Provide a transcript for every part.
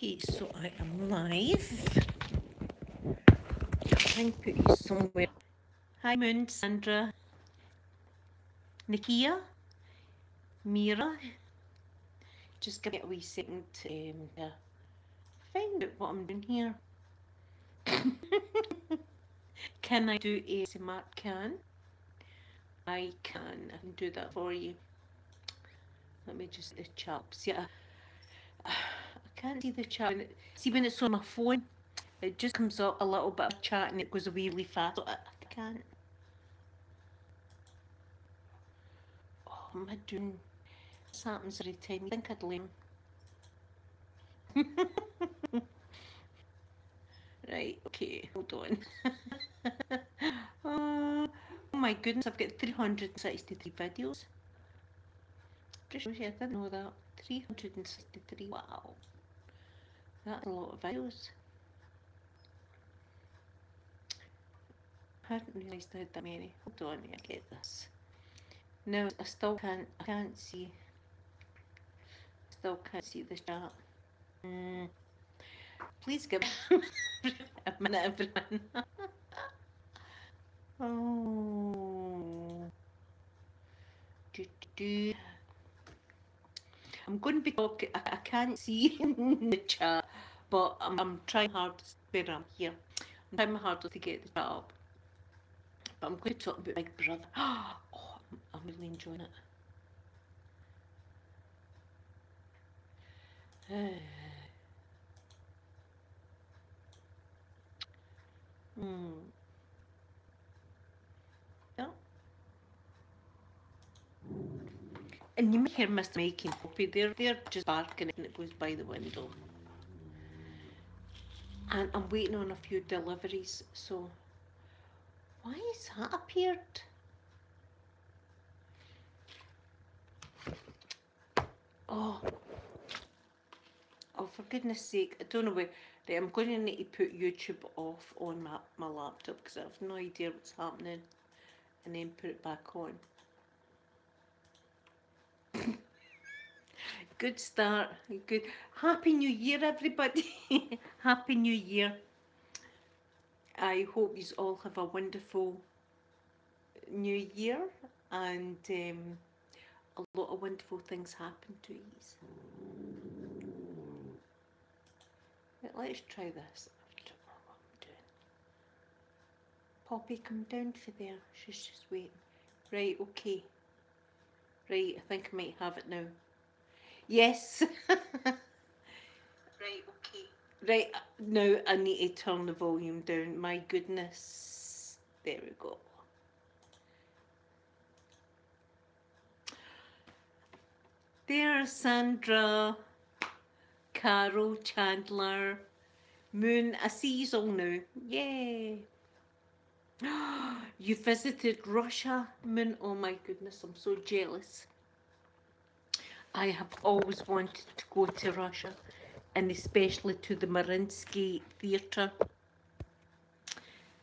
Okay, so I am live. Try and put you somewhere. Hi, Moon, Sandra, Nikia, Mira. Just give me a wee second to find out what I'm doing here. Can I do ASMR? I can do that for you. Let me just the chat. See, I can't see the chat. See, when it's on my phone, it just comes up a little bit of chat and it goes away really fast. So I can't. Oh, am I doing? This happens every time. You think I'd learn? Right, okay, hold on. Oh my goodness, I've got 363 videos. Just I didn't know that. 363, wow. That's a lot of videos. I hadn't realised I had that many. Hold on, I get this. No, I can't see. Still can't see the chat. Please give a minute, everyone. Oh. I'm going to be talking. I can't see in the chat, but I'm trying hard where I'm here. I'm trying my hardest to get the chat up. But I'm going to talk about Big Brother. Oh, I'm really enjoying it. Yeah. And you may hear Mr. making coffee. They're just barking and it goes by the window. And I'm waiting on a few deliveries, so why has that appeared? Oh, for goodness sake, I don't know where. Right, I'm going to need to put YouTube off on my laptop because I have no idea what's happening, and then put it back on. Good start. Good. Happy New Year, everybody. Happy New Year. I hope you all have a wonderful New Year, and a lot of wonderful things happen to you. Let's try this. I don't know what I'm doing. Poppy, come down for there. She's just waiting. Right, okay. Right, I think I might have it now. Yes. Right, okay. Right, now I need to turn the volume down. My goodness. There we go. There's Sandra, Carol, Chandler, Moon. I see you all now. Yay. You visited Russia, Moon. Oh my goodness, I'm so jealous. I have always wanted to go to Russia, and especially to the Mariinsky Theatre.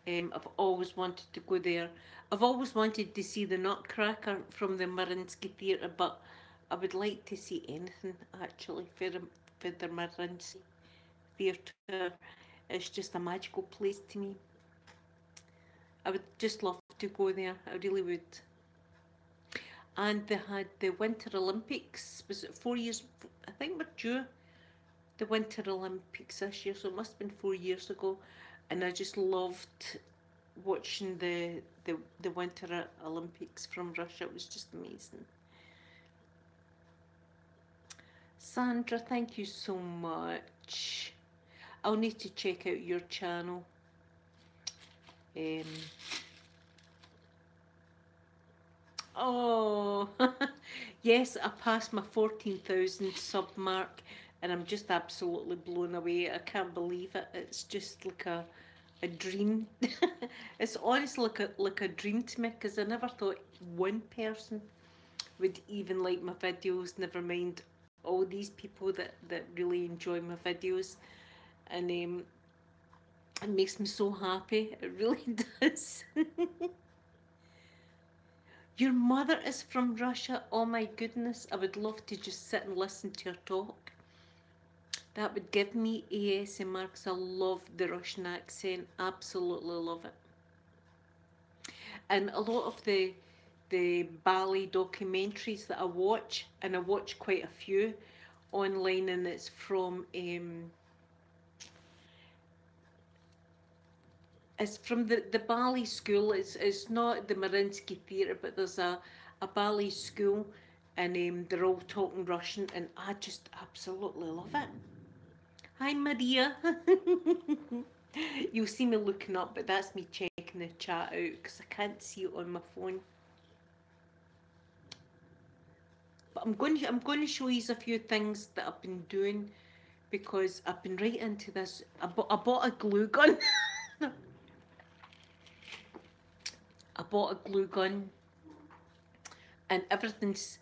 I've always wanted to go there. I've always wanted to see the Nutcracker from the Mariinsky Theatre, but I would like to see anything actually for the Mariinsky Theatre. It's just a magical place to me. I would just love to go there. I really would. And they had the Winter Olympics. Was it 4 years? I think we're due the Winter Olympics this year, so it must have been 4 years ago. And I just loved watching the Winter Olympics from Russia. It was just amazing. Sandra, thank you so much. I'll need to check out your channel. Oh, yes, I passed my 14,000 sub mark and I'm just absolutely blown away. I can't believe it. It's just like a dream. It's honestly like a dream to me because I never thought one person would even like my videos, never mind all these people that really enjoy my videos. And it makes me so happy. It really does. Your mother is from Russia? Oh my goodness, I would love to just sit and listen to her talk. That would give me ASMR because I love the Russian accent. Absolutely love it. And a lot of the ballet documentaries that I watch, and I watch quite a few online, and it's from the ballet school. It's not the Mariinsky Theatre, but there's a ballet school, and they're all talking Russian, and I just absolutely love it. Hi, Maria. You'll see me looking up, but that's me checking the chat out because I can't see it on my phone. But I'm going to show you a few things that I've been doing because I've been right into this. I bought a glue gun. I bought a glue gun, and everything's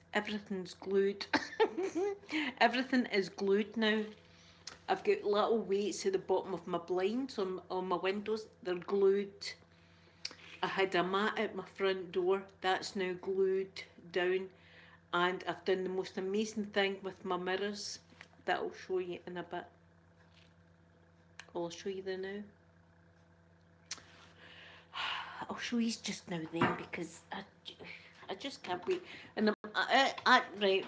glued. Everything is glued now. I've got little weights at the bottom of my blinds on my windows. They're glued. I had a mat at my front door. That's now glued down. And I've done the most amazing thing with my mirrors that I'll show you in a bit. I'll show you there now. I'll show you just now then because I just can't wait. And right,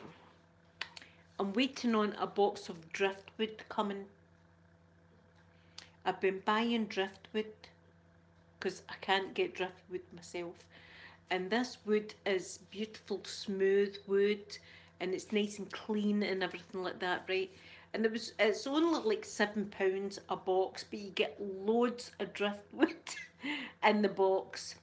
I'm waiting on a box of driftwood coming. I've been buying driftwood because I can't get driftwood myself. And this wood is beautiful, smooth wood, and it's nice and clean and everything like that, right? And it's only like £7 a box, but you get loads of driftwood in the box.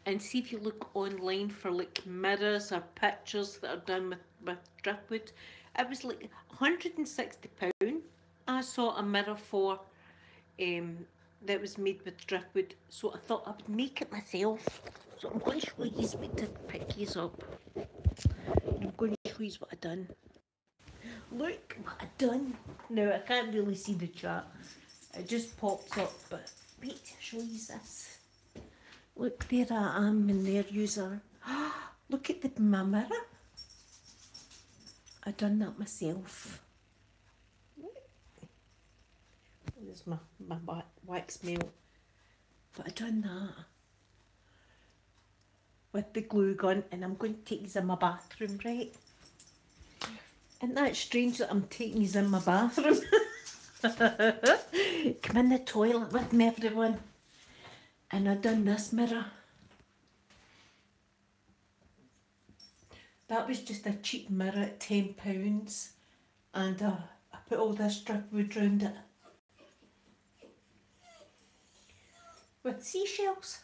And see if you look online for like mirrors or pictures that are done with driftwood. It was like £160. I saw a mirror for that was made with driftwood, so I thought I would make it myself. So I'm going to show you to pick these up. I'm going to show you what I've done. Look what I've done. Now I can't really see the chat. It just pops up, but wait, I'll show you this. Look, there I am in their user. Look at my mirror. I done that myself. There's my wax melt. But I done that with the glue gun, and I'm going to take these in my bathroom, right? Isn't that strange that I'm taking these in my bathroom? Come in the toilet with me, everyone. And I done this mirror. That was just a cheap mirror at £10, and I put all this driftwood round it with seashells.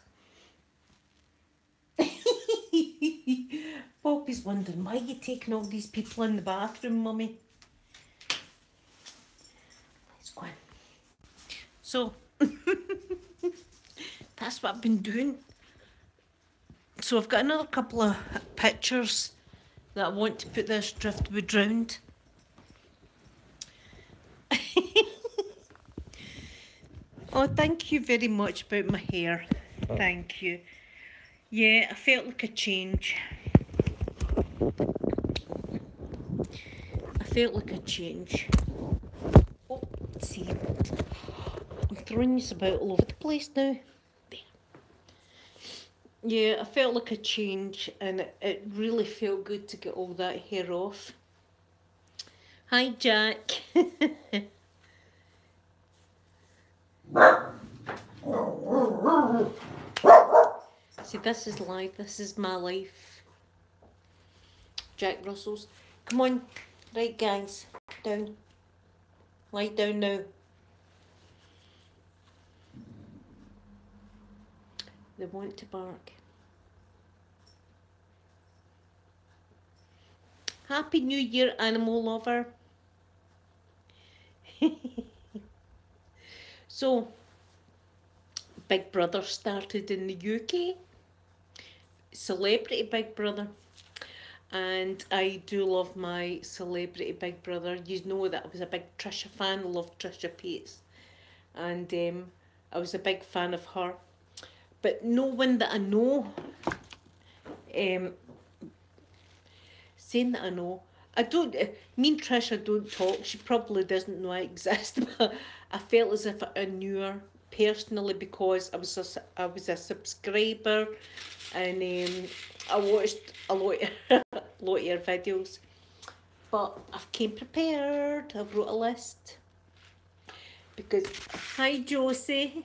Bobby's wondering why you taking all these people in the bathroom, Mummy. Let's go in. So that's what I've been doing. So I've got another couple of pictures that I want to put this driftwood round. Oh, thank you very much about my hair. Thank you. Yeah, I felt like a change. I felt like a change. Oh, let's see. I'm throwing this about all over the place now. There. Yeah, I felt like a change, and it really felt good to get all that hair off. Hi, Jack. See, this is life. This is my life. Jack Russell's. Come on. Right, guys. Down. Lie down now. They want to bark. Happy New Year, animal lover. So, Big Brother started in the UK. Celebrity Big Brother. And I do love my Celebrity Big Brother. You know that I was a big Trisha fan. I love Trisha Paytas. And I was a big fan of her. But no one that I know, saying that I know, I don't, me and Trisha don't talk. She probably doesn't know I exist, but I felt as if I knew her personally because I was a subscriber, and I watched a lot of, lot of your videos. But I've came prepared. I've wrote a list because, hi Josie,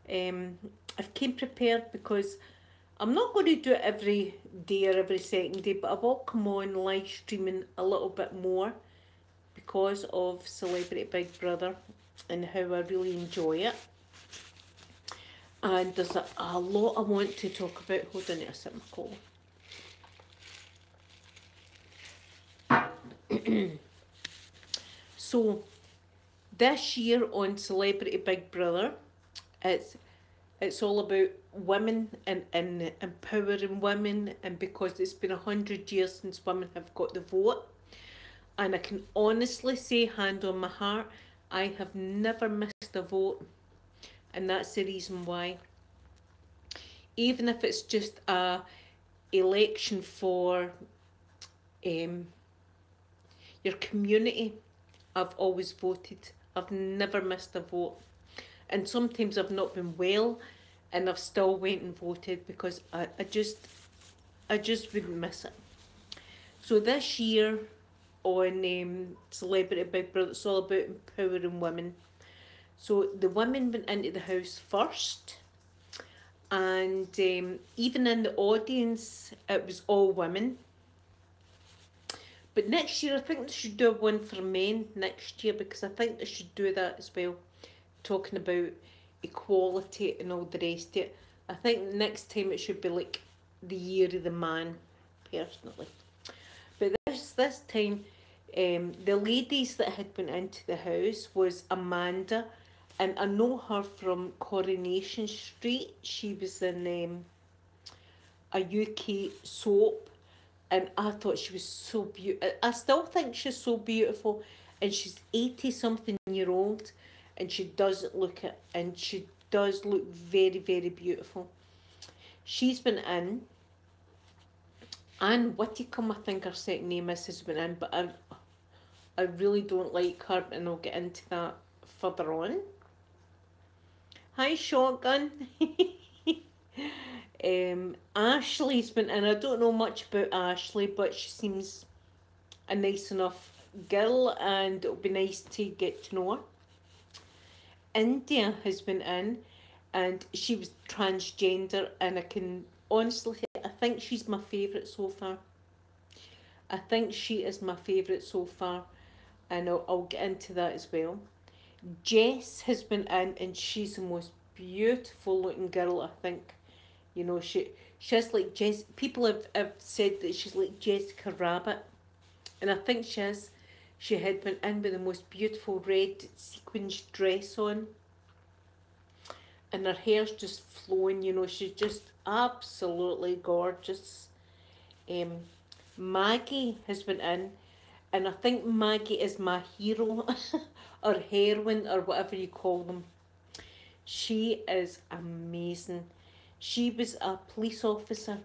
I've came prepared because I'm not going to do it every day or every second day, but I will come on live streaming a little bit more because of Celebrity Big Brother and how I really enjoy it. And there's a lot I want to talk about. Hold on a second, McCall. So, this year on Celebrity Big Brother, it's all about women and empowering women, and because it's been 100 years since women have got the vote, and I can honestly say, hand on my heart, I have never missed a vote, and that's the reason why. Even if it's just a election for your community, I've always voted. I've never missed a vote. And sometimes I've not been well and I've still went and voted because I just wouldn't miss it. So this year on Celebrity Big Brother, it's all about empowering women. So the women went into the house first, and even in the audience it was all women. But next year I think they should do one for men next year, because I think they should do that as well, talking about equality and all the rest of it. I think next time it should be like the year of the man, personally. But this time, the ladies that had been into the house was Amanda, and I know her from Coronation Street. She was in a UK soap, and I thought she was so beautiful. I still think she's so beautiful, and she's 80-something-year-old, and she does look it, and she does look very, very beautiful. She's been in. Anne Whitcomb, I think her second name is, has been in, but I really don't like her, and I'll get into that further on. Hi, Shotgun. Ashley's been in. I don't know much about Ashley, but she seems a nice enough girl, and it'll be nice to get to know her. India has been in, and she was transgender, and I can honestly say I think she's my favourite so far. I think she is my favourite so far, and I'll get into that as well. Jess has been in, and she's the most beautiful looking girl, I think. You know, she's like Jess. People have said that she's like Jessica Rabbit, and I think she is. She had been in with the most beautiful red sequins dress on, and her hair's just flowing, you know, she's just absolutely gorgeous. Maggie has been in, and I think Maggie is my hero, or heroine, or whatever you call them. She is amazing. She was a police officer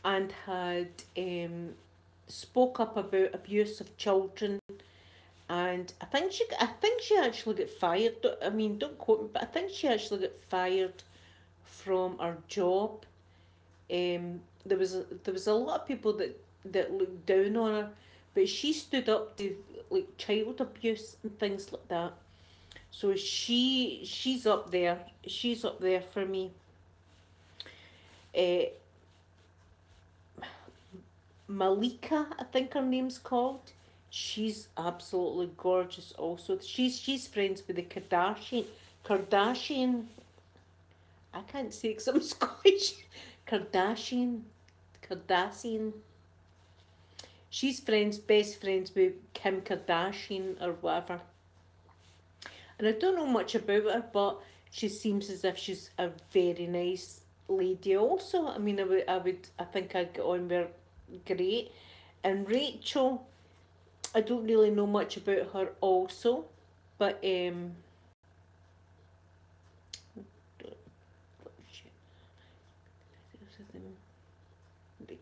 and had spoke up about abuse of children, and I think she actually got fired. I mean, don't quote me, but I think she actually got fired from her job. There was a lot of people that looked down on her, but she stood up to like child abuse and things like that. So she's up there. She's up there for me. Malika, I think her name's called. She's absolutely gorgeous also. She's friends with the Kardashian. I can't say because I'm Scottish. Kardashian. She's best friends with Kim Kardashian or whatever. And I don't know much about her, but she seems as if she's a very nice lady also. I mean, I think I'd get on with her great. And Rachel, I don't really know much about her also, but the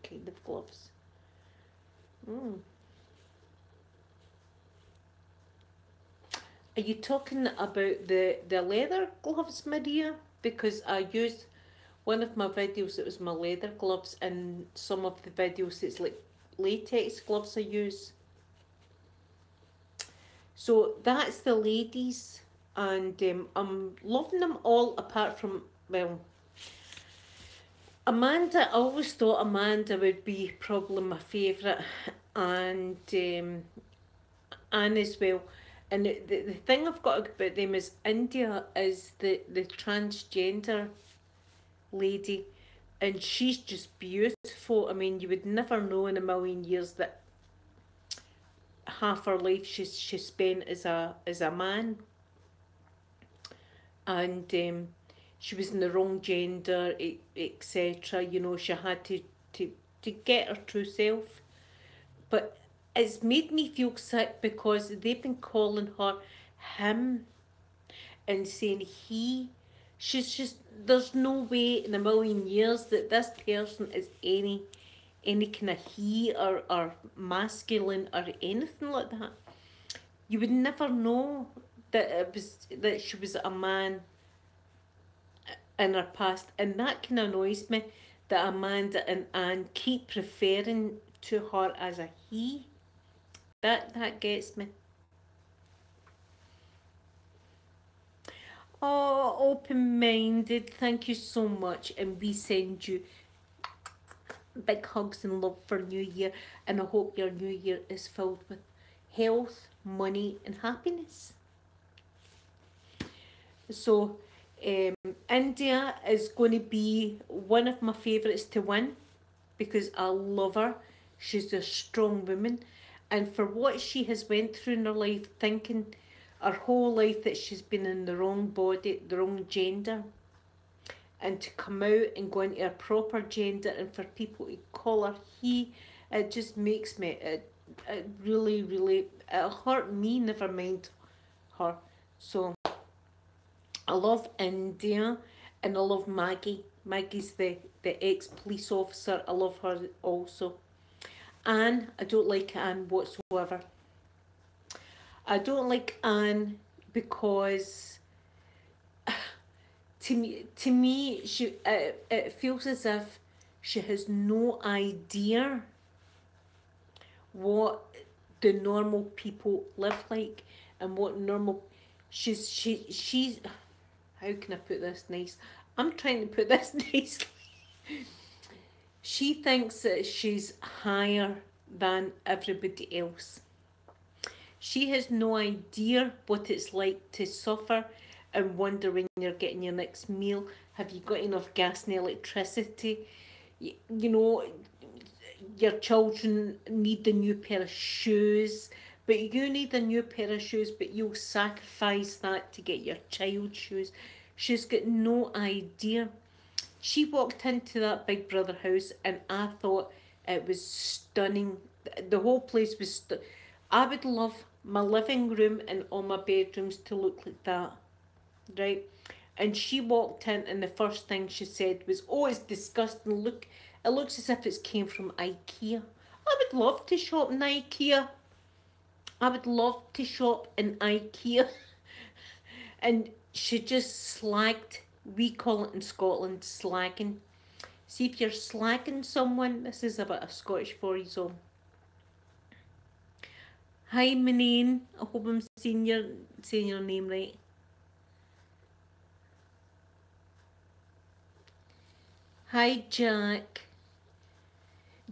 kind of gloves. Mm. Are you talking about the leather gloves, Maria? Because I used one of my videos, it was my leather gloves, and some of the videos it's like latex gloves I use. So that's the ladies, and I'm loving them all apart from, well, Amanda. I always thought Amanda would be probably my favourite, and Anne as well. And the thing I've got about them is India is the transgender lady, and she's just beautiful. I mean, you would never know in a million years that half her life she spent as a man, and she was in the wrong gender, etc. You know, she had to to get her true self, but it's made me feel sick because they've been calling her him and saying he. She's just, there's no way in a million years that this person is any kind of he or masculine or anything like that. You would never know that it was that she was a man in her past, and that kind of annoys me that Amanda and Anne keep referring to her as a he. That gets me. Oh, open minded. Thank you so much, and we send you big hugs and love for New Year, and I hope your New Year is filled with health, money, and happiness. So, India is going to be one of my favourites to win because I love her. She's a strong woman, and for what she has went through in her life, thinking her whole life that she's been in the wrong body, the wrong gender, and to come out and go into a proper gender, and for people to call her he, it just makes me, it really, really, it hurt me, never mind her. So I love India, and I love Maggie. Maggie's the ex-police officer. I love her also. Anne, I don't like Anne whatsoever. I don't like Anne because to me, it feels as if she has no idea what the normal people live like, and what normal she's how can I put this nice? I'm trying to put this nicely. She thinks that she's higher than everybody else. She has no idea what it's like to suffer and wonder when you're getting your next meal, have you got enough gas and electricity? You know, your children need a new pair of shoes, but you need a new pair of shoes, but you'll sacrifice that to get your child shoes. She's got no idea. She walked into that Big Brother house, and I thought it was stunning. The whole place was I would love my living room and all my bedrooms to look like that, right? And she walked in, and the first thing she said was, "Oh, it's disgusting. Look, it looks as if it came from IKEA." I would love to shop in IKEA. I would love to shop in IKEA. And she just slagged. We call it in Scotland slagging. See, if you're slagging someone, this is a bit of Scottish for you, so. Hi, Manine. I hope I'm saying your name right. Hi, Jack.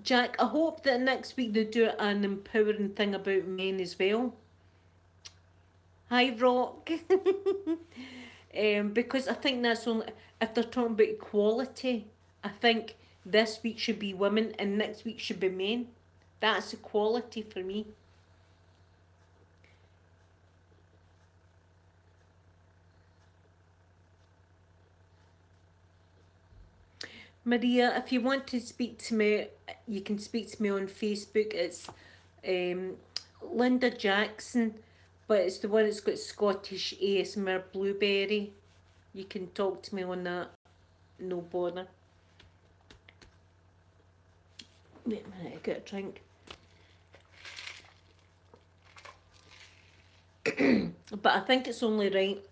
Jack, I hope that next week they do an empowering thing about men as well. Hi, Rock. Because I think that's only, if they're talking about equality, I think this week should be women and next week should be men. That's equality for me. Maria, if you want to speak to me, you can speak to me on Facebook. It's Linda Jackson, but it's the one that's got Scottish ASMR Blueberry. You can talk to me on that, no bother. Wait a minute, I got a drink. But I think it's only right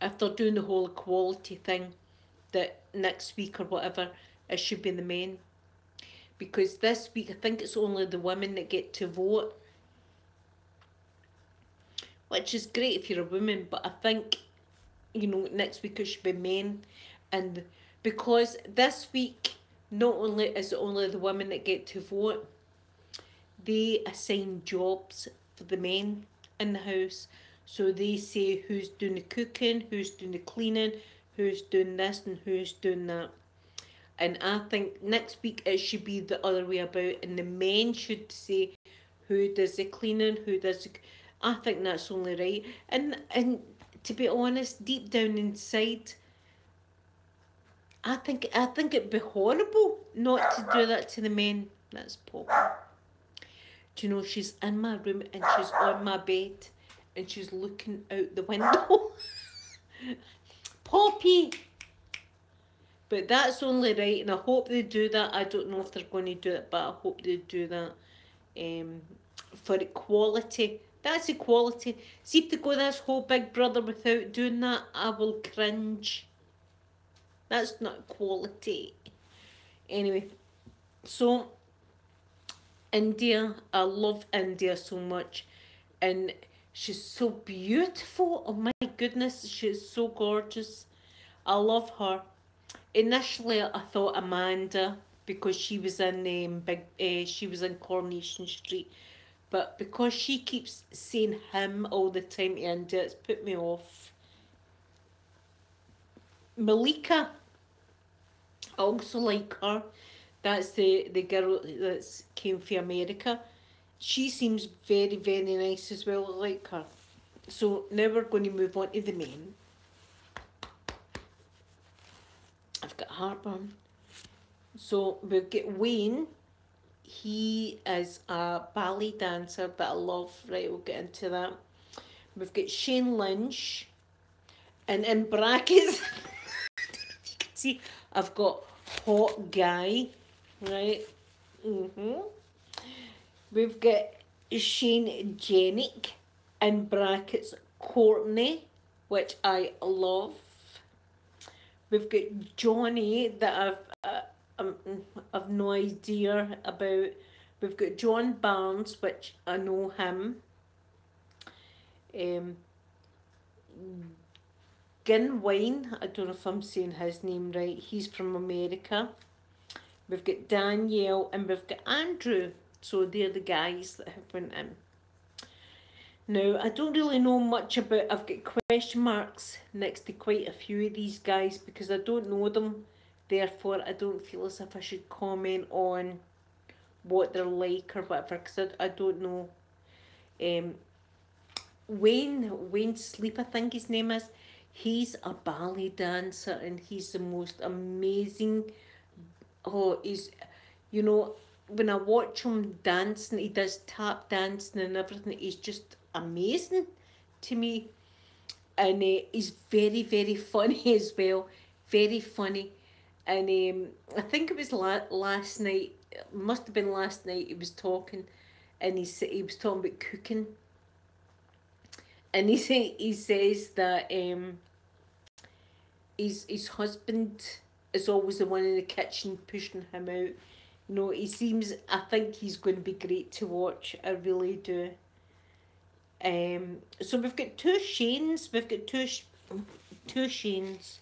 if they're doing the whole equality thing that next week or whatever it should be the men. Because this week I think it's only the women that get to vote, which is great if you're a woman, but I think, you know, next week it should be men. And because this week not only is it only the women that get to vote, they assign jobs for the men in the house. So they say who's doing the cooking, who's doing the cleaning, who's doing this and who's doing that. And I think next week it should be the other way about, and the men should say who does the cleaning, who does the... I think that's only right. And to be honest, deep down inside, I think it'd be horrible not to do that to the men. That's Poppy. Do you know, she's in my room and she's on my bed and she's looking out the window. Poppy! But that's only right, and I hope they do that. I don't know if they're going to do it, but I hope they do that for equality. That's equality. See, if they go this whole Big Brother without doing that, I will cringe. That's not equality. Anyway, so India, I love India so much, and she's so beautiful. Oh my goodness, she's so gorgeous. I love her. Initially, I thought Amanda, because she was in she was in Coronation Street, but because she keeps saying him all the time to India, it's put me off. Malika, I also like her. That's the girl that came from America. She seems very, very nice as well. I like her. So now we're going to move on to the men. I've got heartburn. So we've got Wayne. He is a ballet dancer that I love. Right, we'll get into that. We've got Shane Lynch. And in brackets, I don't know if you can see, I've got hot guy. Right. We've got Shane Jenick. In brackets, Courtney, which I love. We've got Johnny that I've no idea about. We've got John Barnes, which I know him. Ginwine, I don't know if I'm saying his name right. He's from America. We've got Danielle and we've got Andrew. So they're the guys that have went in. Now, I don't really know much about... I've got question marks next to quite a few of these guys because I don't know them. Therefore, I don't feel as if I should comment on what they're like or whatever because I don't know. Wayne Sleep, I think his name is. He's a ballet dancer and he's the most amazing... Oh, he's... You know, when I watch him dancing, he does tap dancing and everything. He's just amazing to me. And he's very, very funny as well. Very funny. And I think it was last night, it must have been last night, he was talking. And he was talking about cooking. And he says that his husband is always the one in the kitchen pushing him out. You know, he seems... I think he's going to be great to watch. I really do. So we've got two Shanes. We've got two Shanes.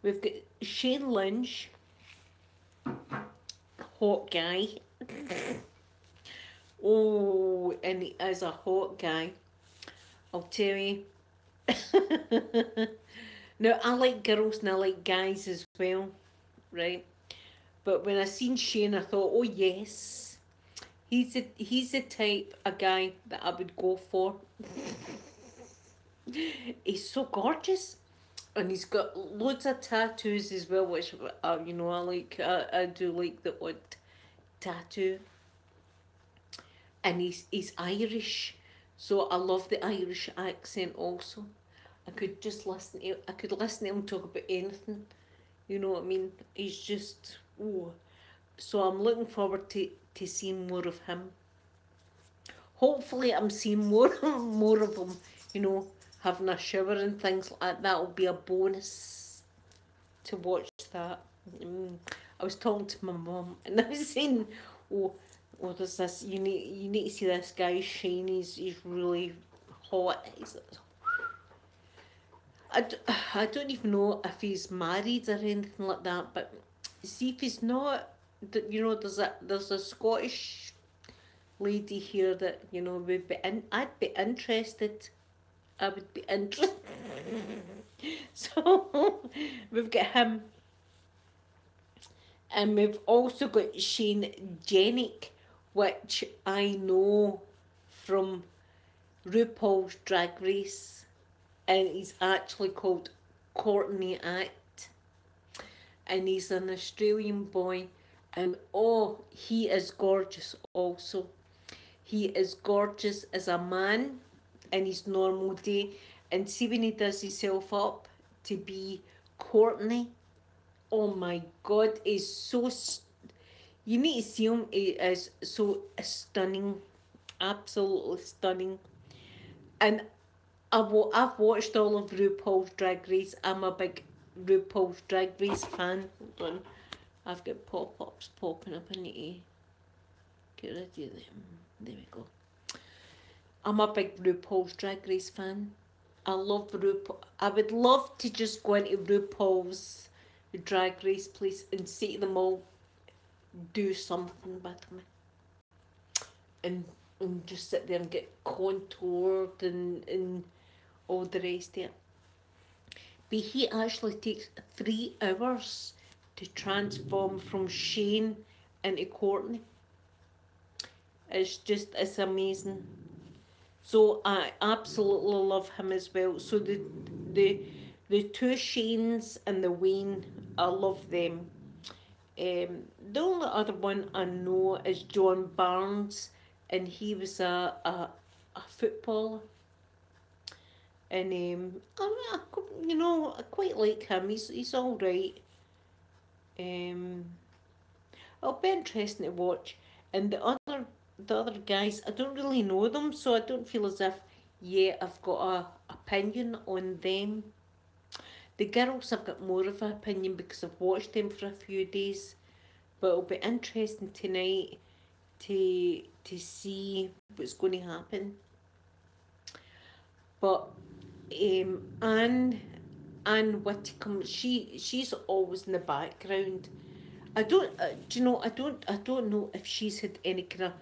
We've got Shane Lynch. Hot guy. Oh, and he is a hot guy. I'll tell you. Now, I like girls and I like guys as well, right? But when I seen Shane, I thought, oh yes, he's the type of guy that I would go for. He's so gorgeous, and he's got loads of tattoos as well, which you know, I like. I do like the odd tattoo, and he's Irish, so I love the Irish accent also. I could listen to him talk about anything. You know what I mean? He's just, oh. So I'm looking forward to seeing more of him. hopefully I'm seeing more more of them, you know, having a shower and things like that. That'll be a bonus to watch that. I was talking to my mum and I was saying, oh, there's this, you need to see this guy Shane, he's really hot. I don't even know if he's married or anything like that, but see if he's not, you know, there's a Scottish lady here that, you know, I'd be interested. I would be interested. So we've got him. And we've also got Shane Jenick, which I know from RuPaul's Drag Race, and he's actually called Courtney Act, and he's an Australian boy, and oh, he is gorgeous also. He is gorgeous as a man in his normal day, and see when he does himself up to be Courtney, oh my god, he's so, you need to see him, he is so stunning, absolutely stunning. And I've watched all of RuPaul's Drag Race. I'm a big RuPaul's Drag Race fan. Hold on, I've got pop-ups popping up. I need to get rid of them. There we go. I'm a big RuPaul's Drag Race fan. I love RuPaul. I would love to just go into RuPaul's Drag Race place and see them all do something with me. And just sit there and get contoured and all the rest of it. But he actually takes 3 hours to transform from Shane into Courtney. It's amazing. So I absolutely love him as well. So the 2 Shanes and the Wayne, I love them. The only other one I know is John Barnes, and he was a footballer. And you know, I quite like him. He's all right. It'll be interesting to watch. And the other guys, I don't really know them, so I don't feel as if I've got a opinion on them. The girls, I've got more of an opinion because I've watched them for a few days, but it'll be interesting tonight to see what's going to happen. But Anne Whitcomb, she's always in the background. I don't know if she's had any kind of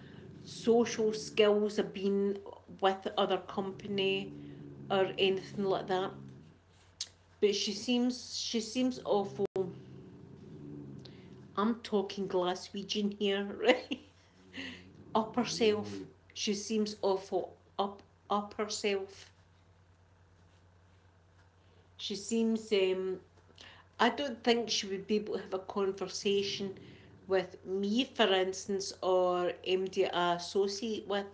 social skills of being with other company or anything like that. But she seems awful. I'm talking Glaswegian here, right? Up herself. She seems awful up herself. She seems I don't think she would be able to have a conversation with me, for instance, or MD I associate with.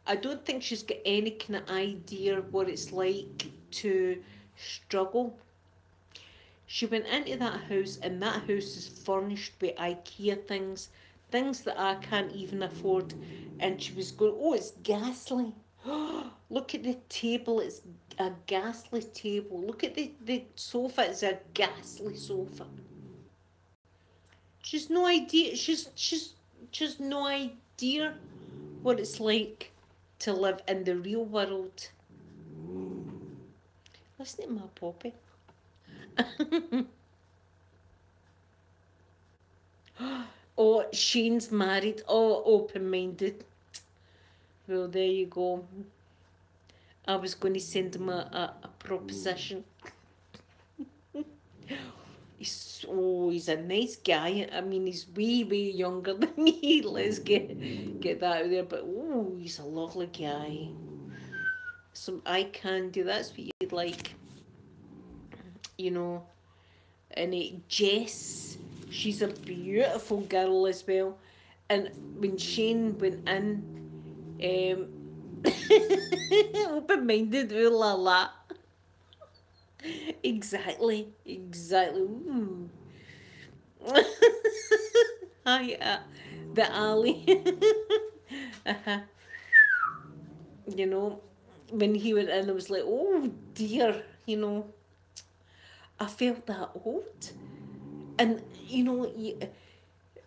I don't think she's got any kind of idea what it's like to struggle. She went into that house, and that house is furnished with IKEA things that I can't even afford. And she was going, oh, it's ghastly. Look at the table, it's a ghastly table. Look at the sofa, it's a ghastly sofa. She's no idea, she's no idea what it's like to live in the real world. Listen to my poppy. Oh, Shane's married. Oh, open-minded. Well, there you go. I was going to send him a proposition. He's a nice guy. I mean, he's way younger than me. Let's get that out there. But he's a lovely guy. Some eye candy. That's what you'd like. You know. And Jess, she's a beautiful girl as well. And when Shane went in, open-minded, ooh la la. Exactly. Ooh. Hi, the alley. Uh-huh. You know, when he went in, I was like, oh dear, you know, I felt that old. And, you know,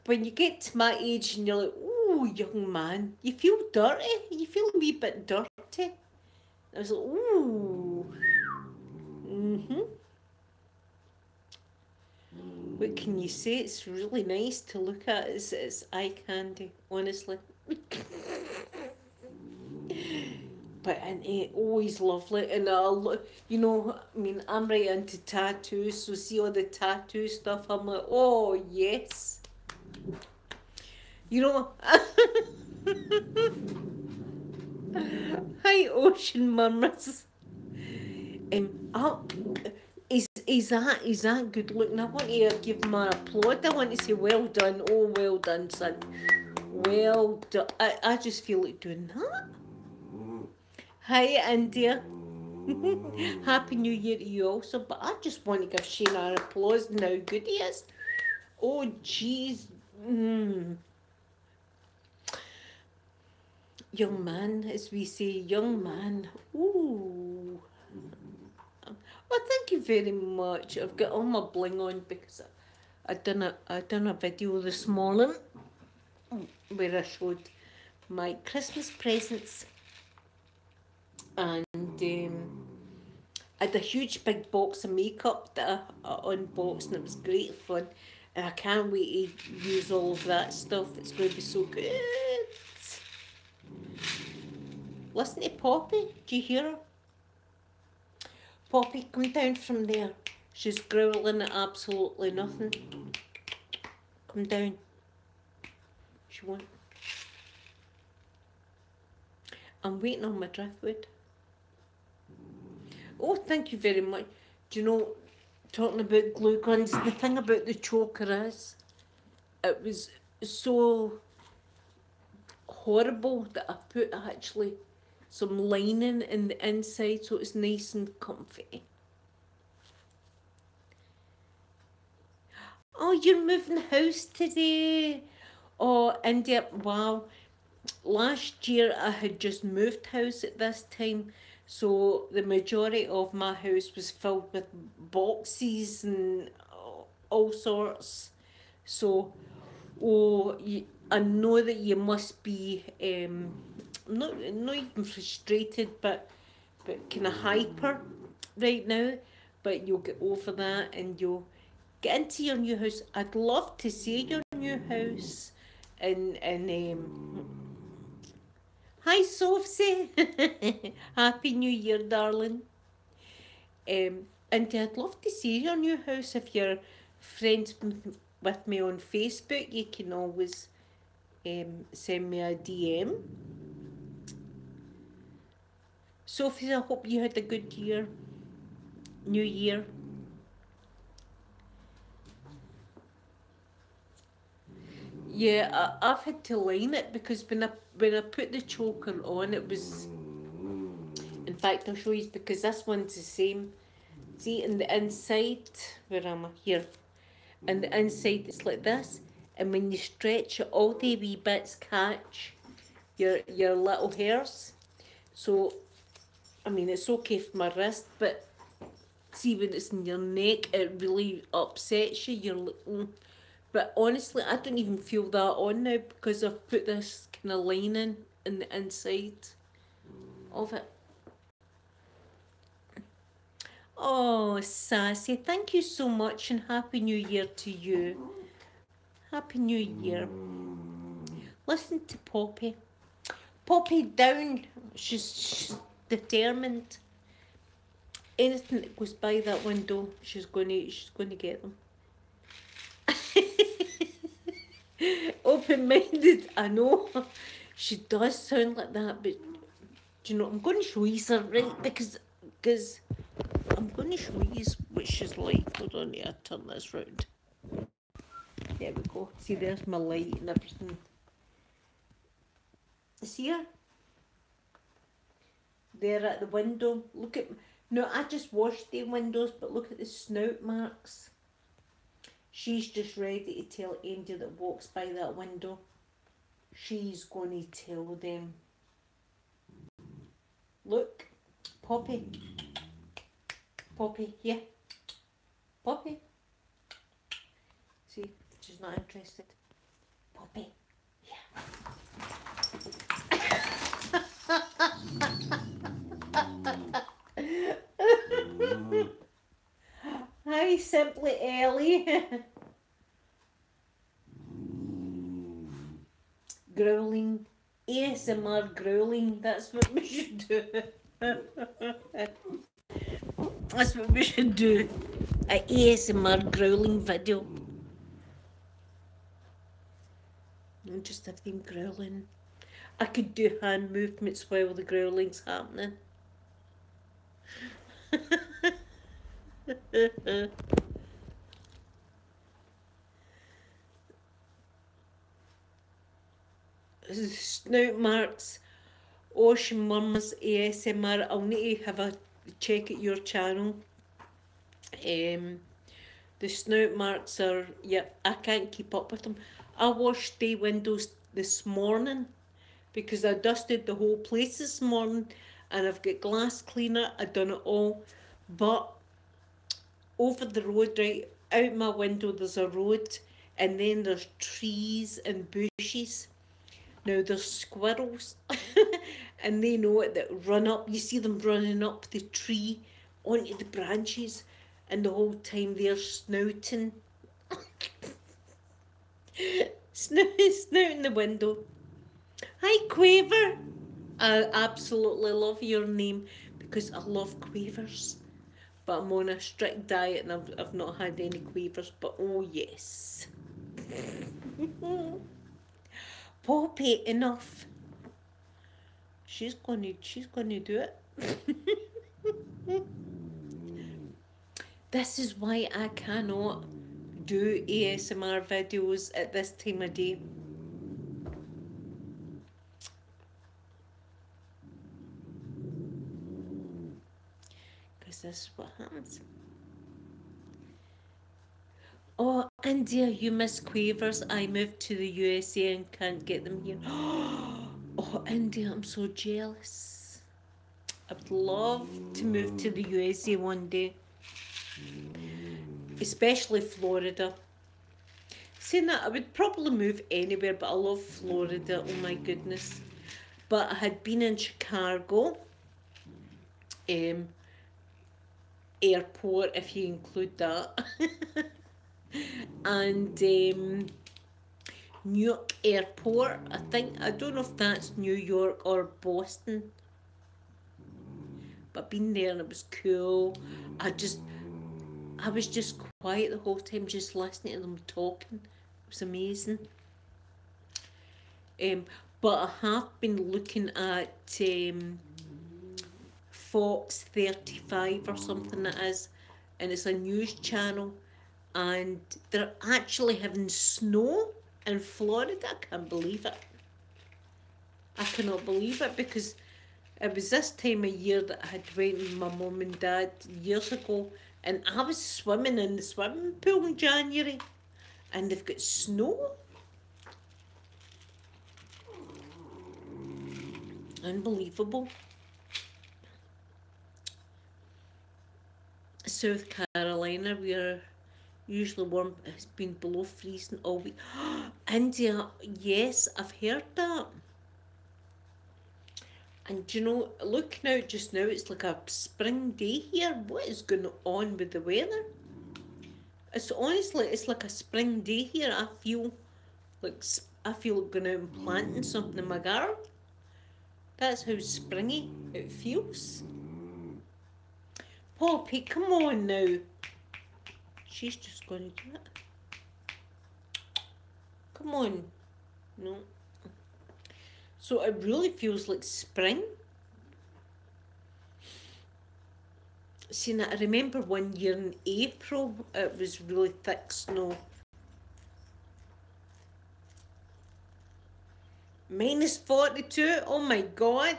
when you get to my age and you're like, oh, young man, you feel dirty. You feel a wee bit dirty. I was like, ooh. Mm-hmm. What can you say? It's really nice to look at. It's eye candy, honestly. But and always lovely, and you know, I mean, I'm right into tattoos, so see all the tattoo stuff. I'm like, oh yes, you know. Hi, ocean murmurs. Oh, is that good looking? I want to give him an applaud. I want to say well done. Oh, well done, son. Well done. I just feel like doing that. Hi, India. Happy New Year to you also, but I just want to give Shane an applause and how good he is. Oh, jeez. Young man, as we say, young man. Ooh. Well, thank you very much. I've got all my bling on because I done a video this morning where I showed my Christmas presents, and I had a huge big box of makeup that I unboxed, and it was great fun. And I can't wait to use all of that stuff. It's going to be so good. Listen to Poppy. Do you hear her? Poppy, come down from there. She's growling at absolutely nothing. Come down. She won't. I'm waiting on my driftwood. Oh, thank you very much. Do you know, talking about glue guns, the thing about the choker is, it was so horrible that I put actually some lining in the inside so it's nice and comfy. Oh, you're moving house today. Oh, India, wow. Last year I had just moved house at this time, so the majority of my house was filled with boxes and all sorts. So, oh, I know that you must be not even frustrated, but kind of hyper right now. But you'll get over that and you'll get into your new house. I'd love to see your new house, and hi, Sophie. Happy New Year, darling. And I'd love to see your new house. If you're friends with me on Facebook, you can always send me a DM. Sophie, I hope you had a good year. New Year. Yeah, I've had to line it because when I put the choker on, it was. In fact, I'll show you because this one's the same. See, in the inside, where am I? Here. And the inside, it's like this. And when you stretch it, all the wee bits catch your little hairs. So, I mean, it's okay for my wrist, but see when it's in your neck, it really upsets you. You're like, But honestly, I don't even feel that on now because I've put this kind of lining in the inside of it. Oh, Sassy, thank you so much and Happy New Year to you. Happy New Year. Listen to Poppy. Poppy down. She's determined. Anything that goes by that window, she's going to get them. Open-minded, I know. She does sound like that, but do you know, I'm going to show you her, right? Because I'm going to show you what she's like. Hold on, I turn this round. There we go. See, there's my light and everything. See her? There at the window. Look at... No, I just washed the windows, but look at the snout marks. She's just ready to tell Andy that walks by that window. she's going to tell them, look, Poppy, Poppy, yeah, Poppy. See, she's not interested. Poppy, yeah. Hi, Simply Ellie. Growling, ASMR growling, that's what we should do. That's what we should do. A ASMR growling video. And just have them growling. I could do hand movements while the growling's happening. Snout marks. Ocean Murmurs ASMR. I'll need to have a check at your channel. The snout marks are, yeah, I can't keep up with them. I washed the windows this morning because I dusted the whole place this morning and I've got glass cleaner, I've done it all. But over the road, right, out my window there's a road and then there's trees and bushes. Now there's squirrels and they know it, that run up, you see them running up the tree onto the branches and the whole time they're snouting. Snouting the window. Hi Quaver! I absolutely love your name because I love quavers. But I'm on a strict diet and I've not had any quavers, but oh yes. Poppy, enough. She's gonna do it. This is why I cannot do ASMR videos at this time of day. Because this is what happens. Oh, India, you miss quavers. I moved to the USA and can't get them here. Oh, India, I'm so jealous. I would love to move to the USA one day. Especially Florida. Saying that, I would probably move anywhere, but I love Florida. Oh my goodness. But I had been in Chicago. Airport, if you include that. And New York Airport, I think. I don't know if that's New York or Boston. But I've been there and it was cool. I was just quiet the whole time, just listening to them talking. It was amazing. But I have been looking at Fox 35 or something it is, and it's a news channel, and they're actually having snow in Florida. I can't believe it. I cannot believe it because it was this time of year that I had went with my mum and dad years ago, and I was swimming in the swimming pool in January, and they've got snow. Unbelievable. South Carolina, we are usually warm. It's been below freezing all week. India, yes, I've heard that. And you know, looking out just now, it's like a spring day here. What is going on with the weather? It's honestly, it's like a spring day here. I feel like going out and planting something in my garden. That's how springy it feels. Poppy, come on now. She's just going to do it. Come on. No. So it really feels like spring. See, now I remember one year in April, it was really thick snow. -42, oh my God.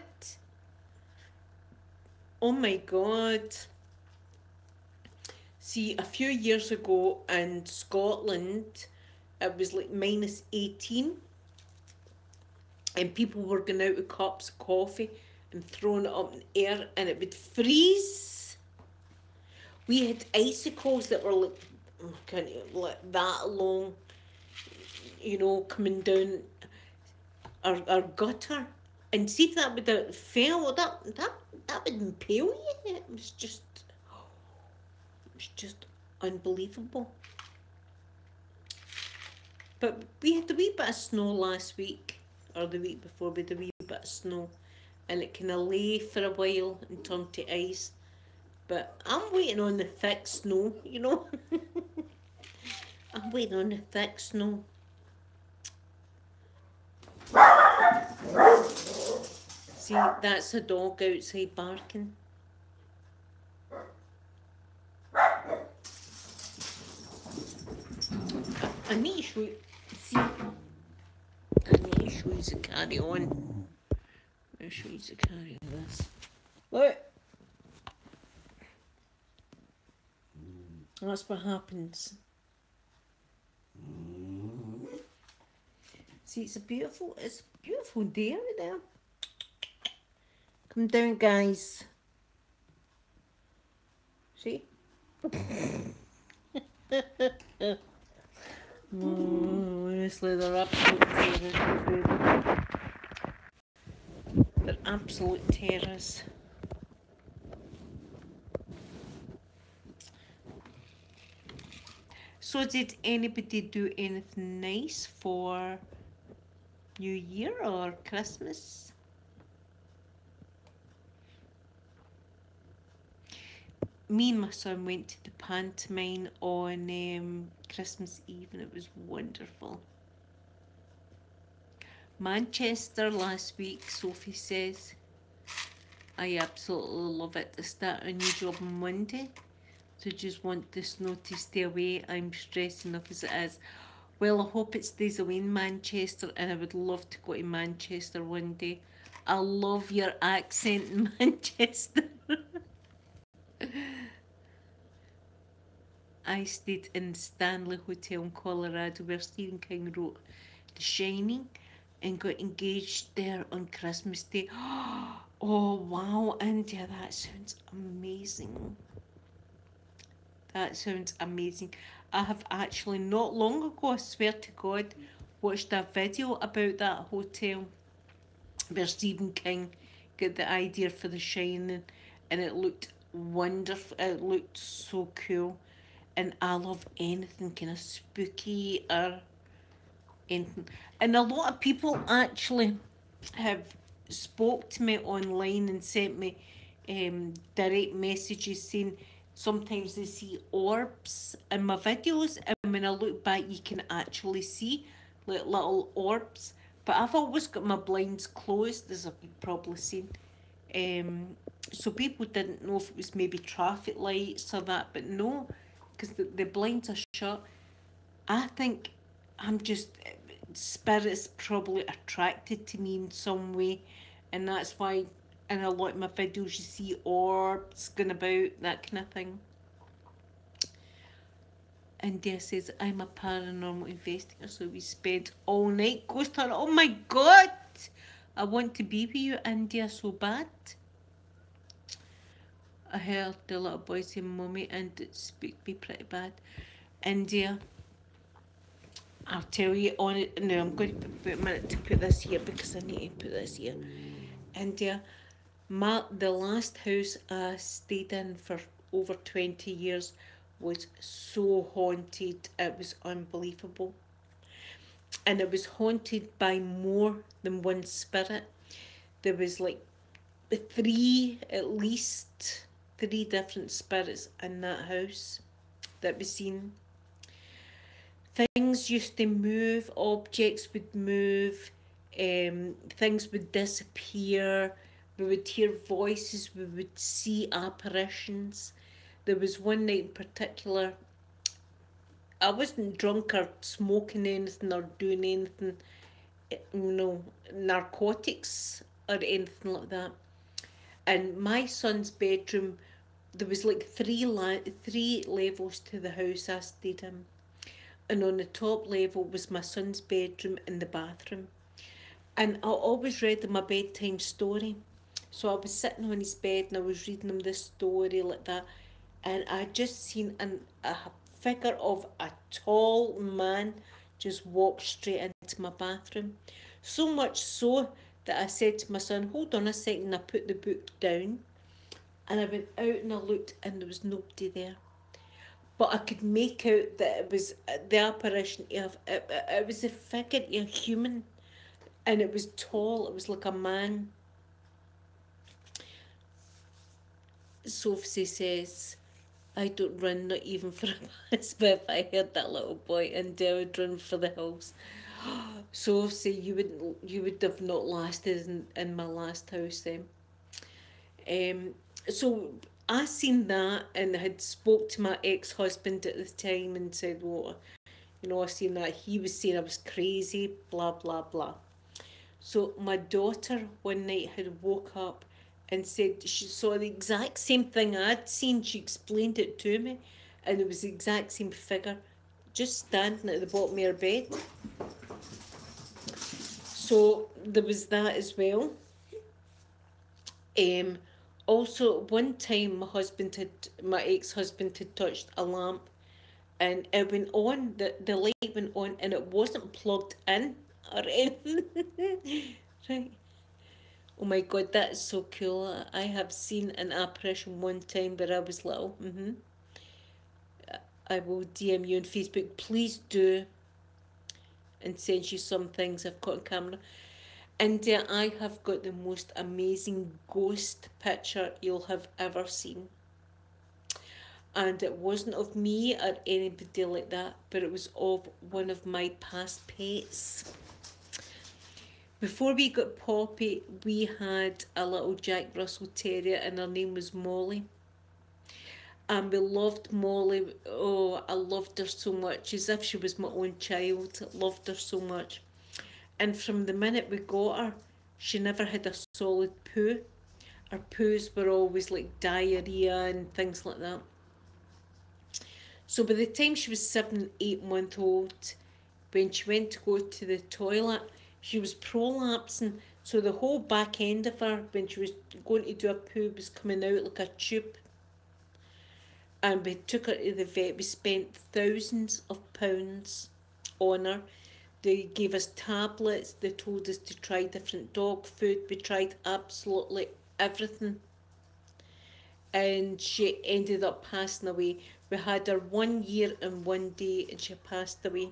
Oh my God. See, a few years ago in Scotland, it was like -18. and people were going out with cups of coffee and throwing it up in the air, and it would freeze. We had icicles that were like, like that long, you know, coming down our gutter. And see if that would have fell, that would impale you. It was just unbelievable. But we had a wee bit of snow last week, or the week before, we had a wee bit of snow, and it kind of lay for a while and turned to ice. But I'm waiting on the thick snow, you know. I'm waiting on the thick snow. See, that's a dog outside barking. I need to show you. See, I need to show you the carry on. I'll show you the carry on this. Look. That's what happens. See, it's a beautiful day out there. Come down, guys. See? Honestly, they're absolute terrors. They're absolute terrors. So did anybody do anything nice for New Year or Christmas? Me and my son went to the pantomime on Christmas Eve, and it was wonderful. Manchester last week, Sophie says. I absolutely love it. To start a new job on Monday. So just want the snow to stay away. I'm stressed enough as it is. Well, I hope it stays away in Manchester, and I would love to go to Manchester one day. I love your accent in Manchester. I stayed in Stanley Hotel in Colorado where Stephen King wrote The Shining and got engaged there on Christmas Day. Oh wow, India, that sounds amazing. That sounds amazing. I have actually not long ago, I swear to God, watched a video about that hotel where Stephen King got the idea for The Shining, and it looked wonderful. It looked so cool. And I love anything kind of spooky or anything. And a lot of people actually have spoke to me online and sent me direct messages saying sometimes they see orbs in my videos, and when I look back you can actually see like little orbs. But I've always got my blinds closed, as you've probably seen. So people didn't know if it was maybe traffic lights or that, but no, because the blinds are shut. I think I'm just, spirits probably attracted to me in some way, and that's why in a lot of my videos you see orbs going about, that kind of thing. And Dia says, I'm a paranormal investigator, so we spent all night ghost hunting. Oh my God! I want to be with you, India, so bad. I heard the little boy say mommy, and it spooked me pretty bad. India, I'll tell you on it. No, I'm going to put a minute to put this here because I need to put this here. India, the last house I stayed in for over 20 years was so haunted. It was unbelievable. And it was haunted by more than one spirit. There was like at least three different spirits in that house that was seen. Things used to move, objects would move, things would disappear, we would hear voices, we would see apparitions. There was one night in particular, I wasn't drunk or smoking anything or doing anything, narcotics or anything like that. And my son's bedroom, there was like three levels to the house I stayed in. And on the top level was my son's bedroom and the bathroom. And I always read him a bedtime story. So I was sitting on his bed and I was reading him this story like that. And I just seen a figure of a tall man just walk straight into my bathroom. So much so that I said to my son, hold on a second, I put the book down. And I went out and I looked and there was nobody there. But I could make out that it was the apparition of, it was a figure, a human. And it was tall, it was like a man. Sophie says, I don't run, not even for a bus, but if I heard that little boy and I would run for the hills. Sophie, you would have not lasted in my last house then. So I seen that and had spoke to my ex-husband at the time and said, well, you know, I seen that. He was saying I was crazy, blah, blah, blah. So my daughter one night had woke up and said she saw the exact same thing I'd seen. She explained it to me, and it was the exact same figure just standing at the bottom of her bed. So there was that as well. Also, one time my ex-husband had touched a lamp, and it went on. The light went on, and it wasn't plugged in or anything. Right. Oh my god, that is so cool. I have seen an apparition one time where I was little. I will DM you on Facebook. Please do. And send you some things I've got on camera. And I have got the most amazing ghost picture you'll have ever seen. And it wasn't of me or anybody like that, but it was of one of my past pets. Before we got Poppy, we had a little Jack Russell Terrier and her name was Molly. And we loved Molly. Oh, I loved her so much, as if she was my own child. Loved her so much. And from the minute we got her, she never had a solid poo. Her poos were always like diarrhea and things like that. So by the time she was 7, 8 months old, when she went to go to the toilet, she was prolapsing, so the whole back end of her, when she was going to do a poo, was coming out like a tube. And we took her to the vet. We spent thousands of pounds on her. They gave us tablets. They told us to try different dog food. We tried absolutely everything. And she ended up passing away. We had her 1 year and 1 day and she passed away.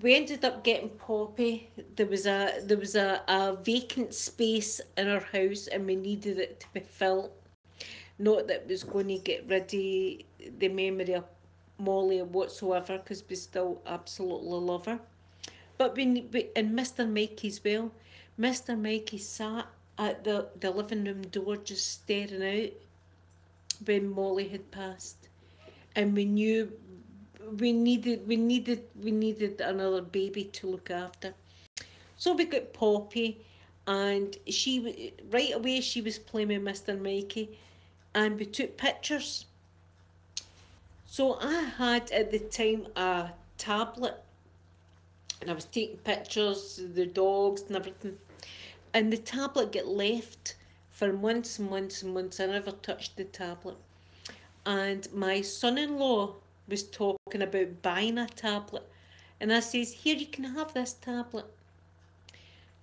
We ended up getting Poppy. There was a vacant space in our house and we needed it to be filled. Not that it was going to get rid of the memory of Molly or whatsoever, because we still absolutely love her. But and Mr. Mikey as well. Mr. Mikey sat at the living room door just staring out when Molly had passed. And we knew we needed another baby to look after. So we got Poppy, and right away she was playing with Mr. Mikey, and we took pictures. So I had at the time a tablet, and I was taking pictures of the dogs and everything. And the tablet got left for months and months and months. I never touched the tablet. And my son-in-law was talking about buying a tablet. And I says, here, you can have this tablet.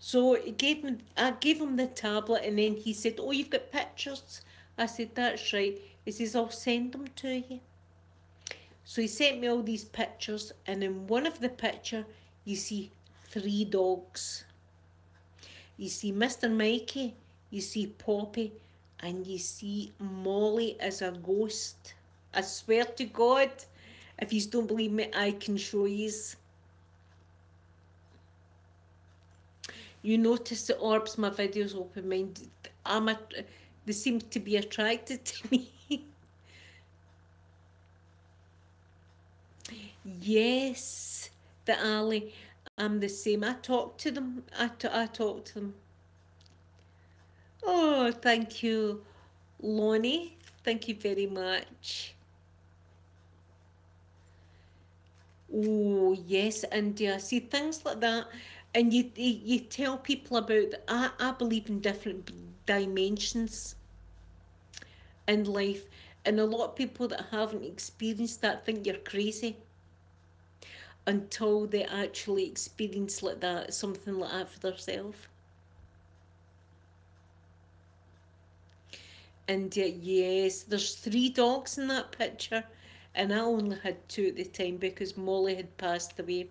So I gave him the tablet, and then he said, oh, you've got pictures? I said, that's right. He says, I'll send them to you. So he sent me all these pictures, and in one of the pictures, you see 3 dogs. You see Mr. Mikey, you see Poppy, and you see Molly as a ghost. I swear to God, if you don't believe me, I can show yous. You notice the orbs, my videos open-minded. They seem to be attracted to me. Yes, the alley. I'm the same. I talk to them. I talk to them. Oh, thank you, Lonnie. Thank you very much. Oh yes, India. See things like that, and you tell people about. I believe in different dimensions in life, and a lot of people that haven't experienced that think you're crazy until they actually experience like that, something like that for themselves. And yes, there's three dogs in that picture, and I only had two at the time because Molly had passed away.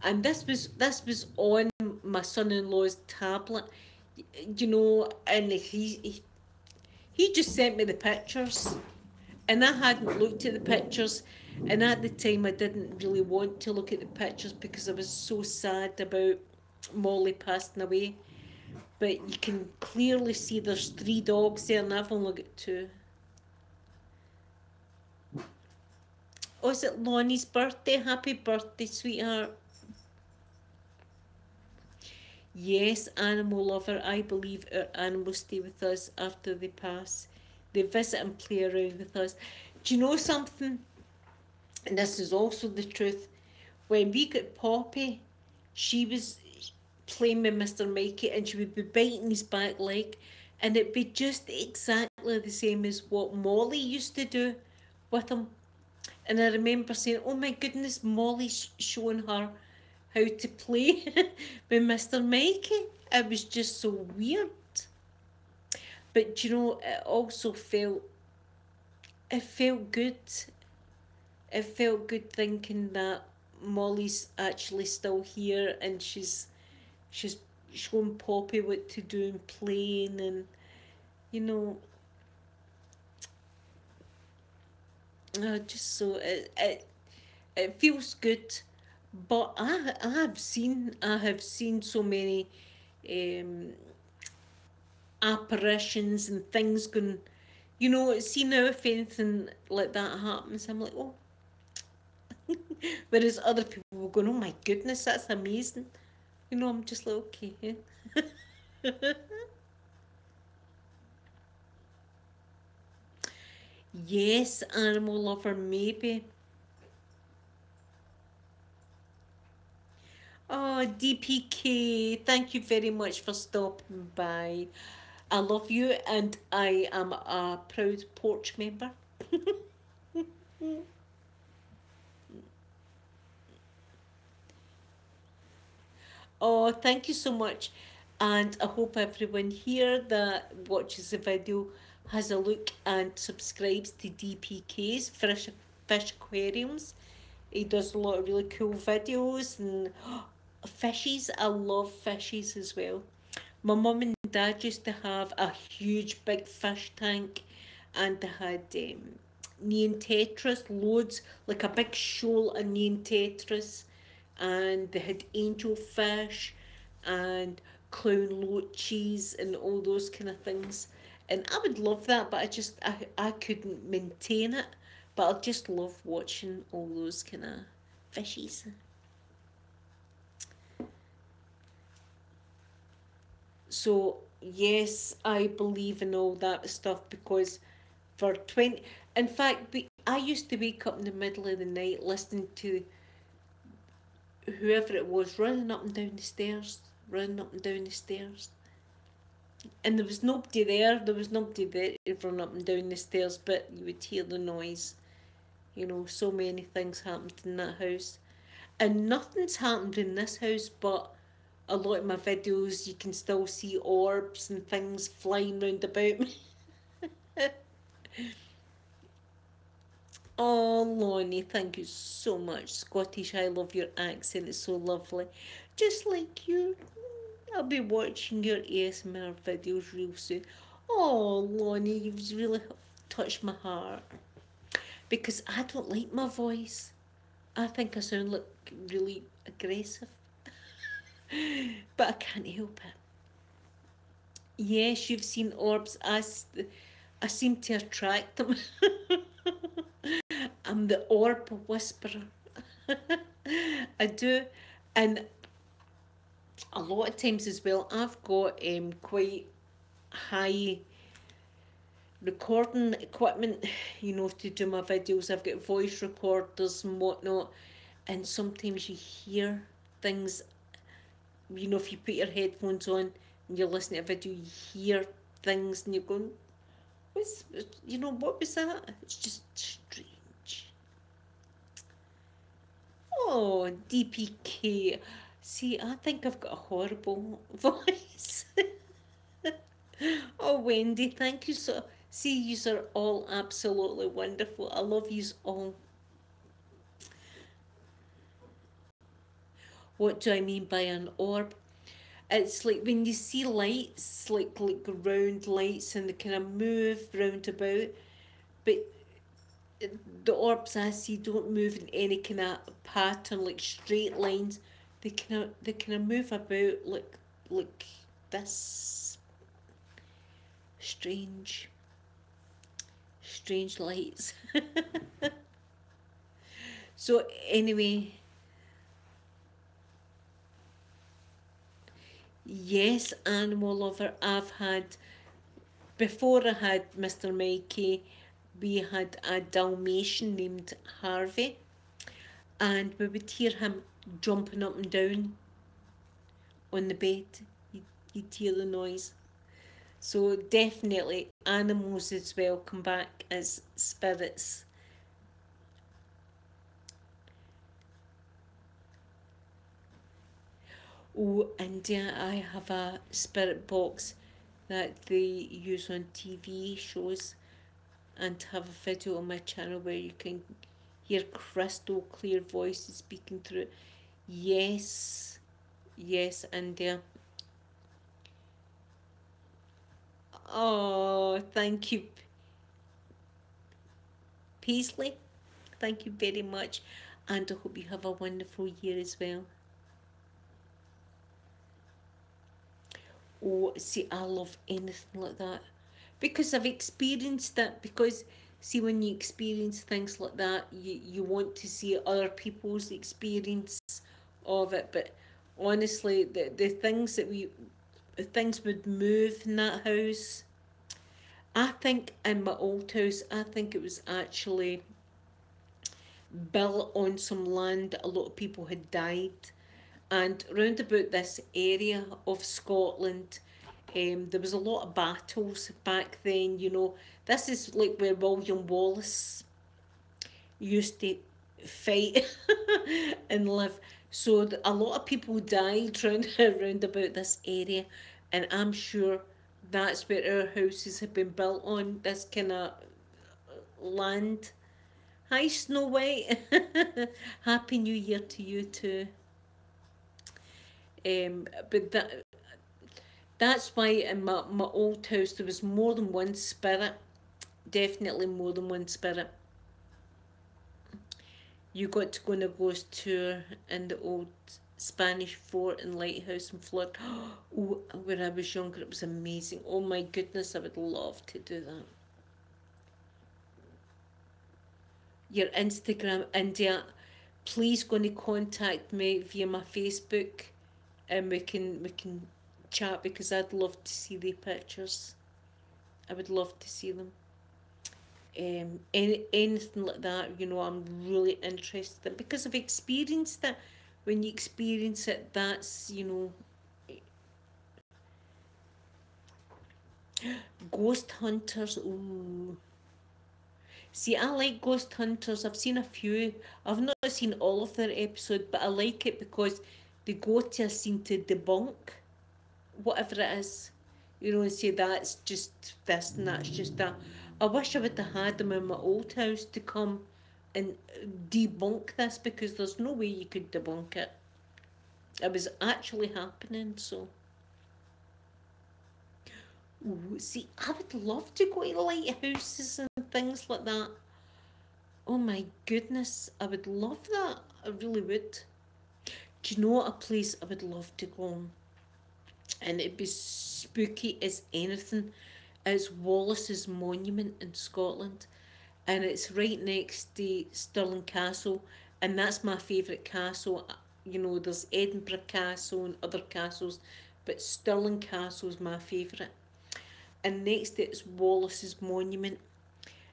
And this was on my son-in-law's tablet, you know, and he just sent me the pictures, and I hadn't looked at the pictures, and at the time I didn't really want to look at the pictures because I was so sad about Molly passing away. But you can clearly see there's three dogs there, and I've only got two. Oh, is it Lonnie's birthday? Happy birthday, sweetheart. Yes, animal lover. I believe our animals stay with us after they pass. They visit and play around with us. Do you know something? And this is also the truth. When we got Poppy, she was playing with Mr. Mikey and she would be biting his back leg, and it'd be just exactly the same as what Molly used to do with him. And I remember saying, "Oh my goodness, Molly's showing her how to play with Mr. Mikey." It was just so weird. But you know, it felt good. It felt good thinking that Molly's actually still here and she's showing Poppy what to do and playing, and you know, just so it feels good. But I have seen so many um, apparitions and things going. You know, see now if anything like that happens, I'm like, oh. Whereas other people will go, oh my goodness, that's amazing. You know, I'm just like, okay. Yes, animal lover, maybe. Oh, DPK, thank you very much for stopping by. I love you, and I am a proud porch member. Oh, thank you so much. And I hope everyone here that watches the video has a look and subscribes to DPK's Fish Aquariums. He does a lot of really cool videos and fishies. I love fishies as well. My mum and dad used to have a huge big fish tank, and they had neon tetras, loads, like a big shoal of neon tetras, and they had angelfish and clown loaches and all those kind of things. And I would love that, but I couldn't maintain it. But I just love watching all those kind of fishies. So yes, I believe in all that stuff because for 20, in fact, I used to wake up in the middle of the night listening to whoever it was running up and down the stairs, running up and down the stairs. And there was nobody there. There was nobody there to run up and down the stairs, but you would hear the noise. You know, so many things happened in that house. And nothing's happened in this house, but a lot of my videos you can still see orbs and things flying round about me. Oh, Lonnie, thank you so much. Scottish, I love your accent, it's so lovely. Just like you. I'll be watching your ASMR videos real soon. Oh, Lonnie, you've really touched my heart. Because I don't like my voice. I think I sound like really aggressive. But I can't help it. Yes, you've seen orbs. I seem to attract them. I'm the orb whisperer. I do. And a lot of times as well, I've got quite high recording equipment, you know, to do my videos. I've got voice recorders and whatnot. and sometimes you hear things, you know, if you put your headphones on and you're listening to a video, you hear things and you're going, what's, you know, what was that? It's just strange. Oh, DPK. See, I think I've got a horrible voice. Oh, Wendy, thank you so. See, you are all absolutely wonderful. I love you all. What do I mean by an orb? It's like when you see lights, like round lights, and they kind of move round about, but the orbs I see don't move in any kind of pattern, like straight lines. They kind of move about like this. Strange lights. So anyway, yes, animal lover. Before I had Mr. Mikey, we had a Dalmatian named Harvey, and we would hear him jumping up and down on the bed. You'd hear the noise. So definitely animals as well come back as spirits. Oh, and I have a spirit box that they use on TV shows, and have a video on my channel where you can hear crystal clear voices speaking through it. Yes, and oh, thank you, Paisley. Thank you very much, and I hope you have a wonderful year as well. Oh, see, I love anything like that because I've experienced it. Because, see, when you experience things like that, you want to see other people's experience of it. But honestly, the things would move in that house. I think in my old house, I think it was actually built on some land a lot of people had died, and round about this area of Scotland, there was a lot of battles back then. You know, this is like where William Wallace used to fight and live. So a lot of people died round about this area, and I'm sure that's where our houses have been built on, this kind of land. Hi, Snow White. Happy New Year to you too. But that's why in my old house there was more than one spirit. Definitely more than one spirit. You got to go on a ghost tour in the old Spanish fort and lighthouse in Florida. Oh, when I was younger, it was amazing. Oh my goodness, I would love to do that. Your Instagram, India, please go and contact me via my Facebook, and we can chat, because I'd love to see the pictures. I would love to see them. Anything like that, you know, I'm really interested in, because I've experienced it. When you experience it, that's, you know. Ghost hunters, ooh. See, I like ghost hunters. I've seen a few. I've not seen all of their episodes, but I like it because they go to a scene to debunk whatever it is, you know, and say that's just this and that's just that. I wish I would have had them in my old house to come and debunk this, because there's no way you could debunk it. It was actually happening, so. Ooh, see, I would love to go to lighthouses and things like that. Oh my goodness, I would love that. I really would. Do you know a place I would love to go? And it'd be spooky as anything. It's Wallace's Monument in Scotland, and it's right next to Stirling Castle, and that's my favourite castle. You know, there's Edinburgh Castle and other castles, but Stirling Castle is my favourite. And next to it is Wallace's Monument.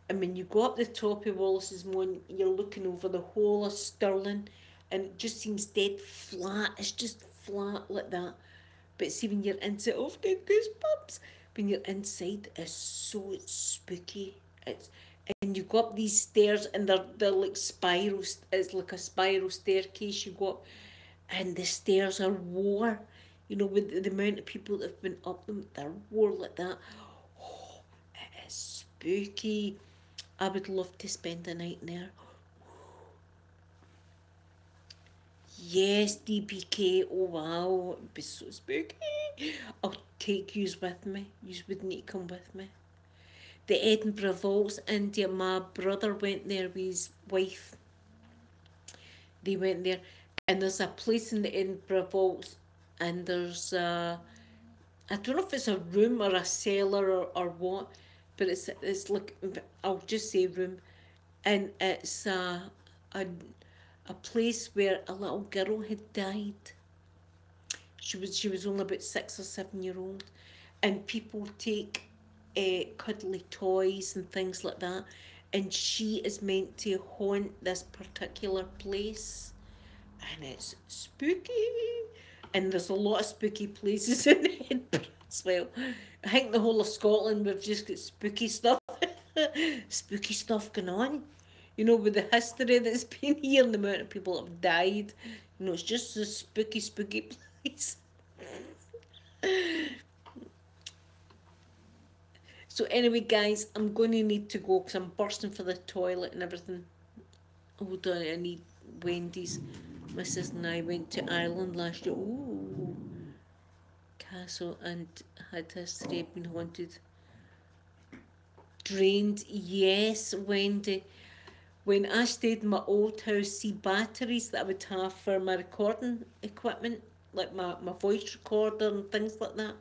And when you go up the top of Wallace's Monument, you're looking over the whole of Stirling, and it just seems dead flat. It's just flat like that. But see, when you're inside, oh, get goosebumps. When you're inside, it's so spooky. It's and you go up these stairs, and they're like spirals. It's like a spiral staircase. You go up, and the stairs are war. You know, with the amount of people that have been up them, they're war like that. Oh, it is spooky. I would love to spend a night there. Yes, DPK. Oh wow, it'd be so spooky. I'll take yous with me. Yous would need to come with me. The Edinburgh Vaults, India. My brother went there with his wife. They went there, and there's a place in the Edinburgh Vaults, and there's I don't know if it's a room or a cellar or what, but it's like, I'll just say room, and it's a place where a little girl had died. She was only about 6 or 7 year old, and people take cuddly toys and things like that, and she is meant to haunt this particular place, and it's spooky. And there's a lot of spooky places in Edinburgh as well. I think the whole of Scotland, we've just got spooky stuff, spooky stuff going on. You know, with the history that's been here and the amount of people that have died, you know, it's just a spooky, spooky place. So anyway, guys, I'm going to need to go because I'm bursting for the toilet and everything. Hold on, I need Wendy's. My sister and I went to Ireland last year. Ooh, castle, and had history been haunted. Drained, yes, Wendy. When I stayed in my old house, see batteries that I would have for my recording equipment, like my voice recorder and things like that.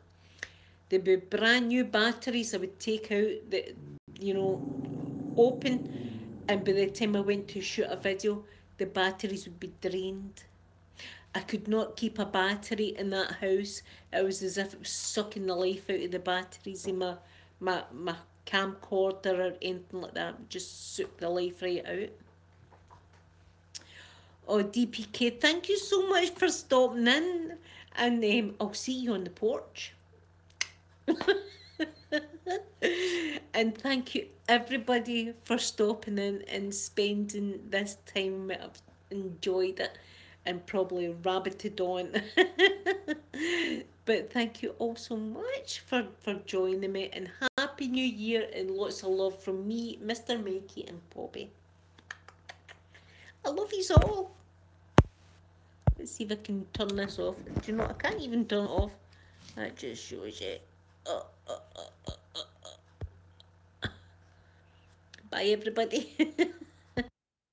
There'd be brand new batteries I would take out that, you know, open, and by the time I went to shoot a video, the batteries would be drained. I could not keep a battery in that house. It was as if it was sucking the life out of the batteries in my camcorder or anything like that. It would just suck the life right out. Oh, DPK, thank you so much for stopping in, and I'll see you on the porch. And thank you everybody for stopping in and spending this time. I've enjoyed it and probably rabbited on. But thank you all so much for joining me, and Happy New Year and lots of love from me, Mr. Mikey and Bobby. I love you all. Let's see if I can turn this off. Do you know, I can't even turn it off. That just shows you. Bye everybody.